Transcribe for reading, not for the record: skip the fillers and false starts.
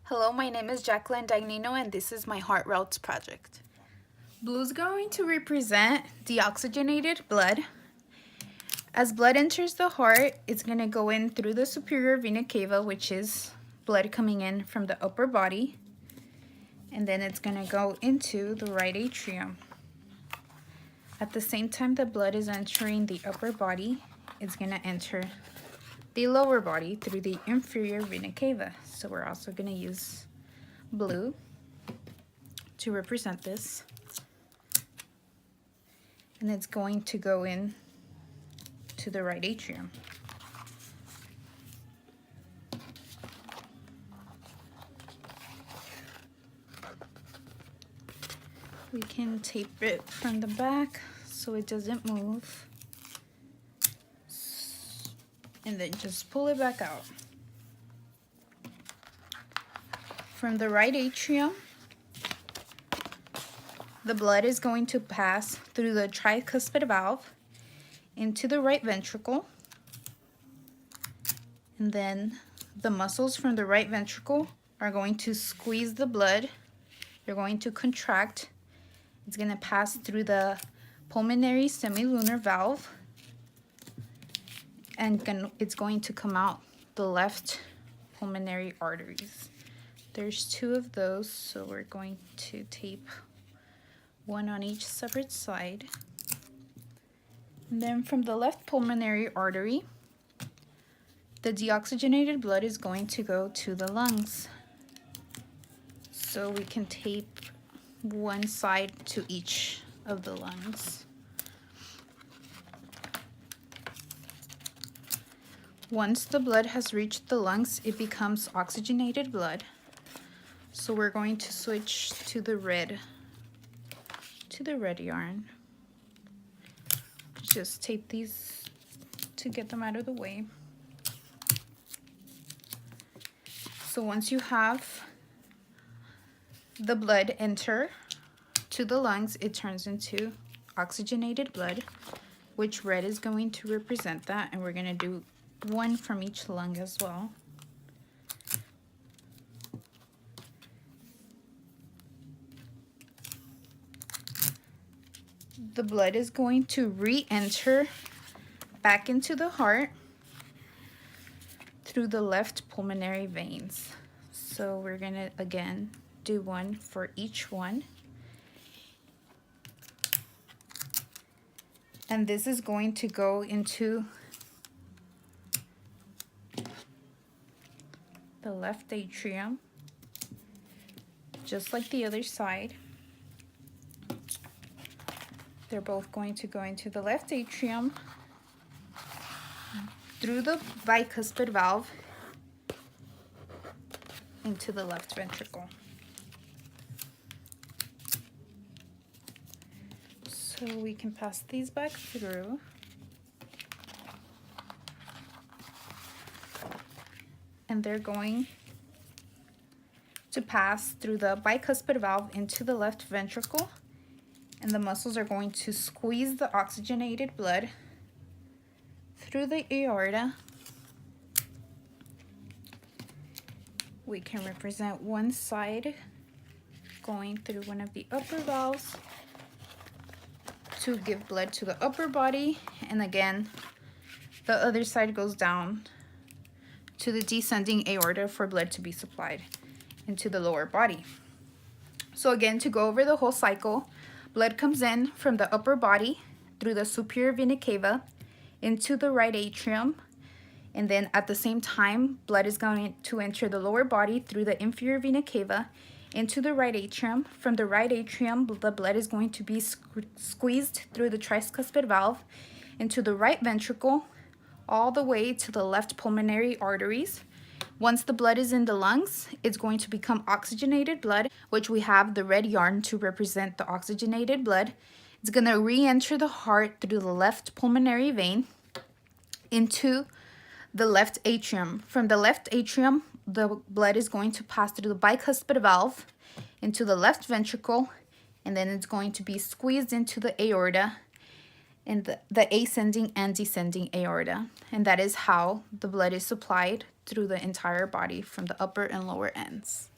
Hello, my name is Jacqueline Dagnino and this is my Heart Routes project. Blue is going to represent deoxygenated blood. As blood enters the heart, it's going to go in through the superior vena cava, which is blood coming in from the upper body, and then it's going to go into the right atrium. At the same time the blood is entering the upper body, it's going to enter the lower body through the inferior vena cava. So we're also going to use blue to represent this. And it's going to go in to the right atrium. We can tape it from the back so it doesn't move. And then just pull it back out. From the right atrium, the blood is going to pass through the tricuspid valve into the right ventricle. And then the muscles from the right ventricle are going to squeeze the blood. They're going to contract. It's going to pass through the pulmonary semilunar valve. And it's going to come out the left pulmonary arteries. There's two of those, so we're going to tape one on each separate side. And then from the left pulmonary artery, the deoxygenated blood is going to go to the lungs. So we can tape one side to each of the lungs. Once the blood has reached the lungs, it becomes oxygenated blood. So we're going to switch to the red yarn. Just tape these to get them out of the way. So once you have the blood enter to the lungs, it turns into oxygenated blood, which red is going to represent that, and we're going to do one from each lung as well. The blood is going to re-enter back into the heart through the left pulmonary veins. So we're going to again do one for each one. And this is going to go into the left atrium, just like the other side. They're both going to go into the left atrium through the bicuspid valve into the left ventricle. So we can pass these back through. And they're going to pass through the bicuspid valve into the left ventricle. And the muscles are going to squeeze the oxygenated blood through the aorta. We can represent one side going through one of the upper valves to give blood to the upper body, and again the other side goes down to the descending aorta for blood to be supplied into the lower body. So again, to go over the whole cycle, blood comes in from the upper body through the superior vena cava into the right atrium, and then at the same time blood is going to enter the lower body through the inferior vena cava into the right atrium. From the right atrium, the blood is going to be squeezed through the tricuspid valve into the right ventricle all the way to the left pulmonary arteries. Once the blood is in the lungs, it's going to become oxygenated blood, which we have the red yarn to represent the oxygenated blood. It's going to re-enter the heart through the left pulmonary vein into the left atrium. From the left atrium, the blood is going to pass through the bicuspid valve into the left ventricle, and then it's going to be squeezed into the aorta in the ascending and descending aorta. And that is how the blood is supplied through the entire body from the upper and lower ends.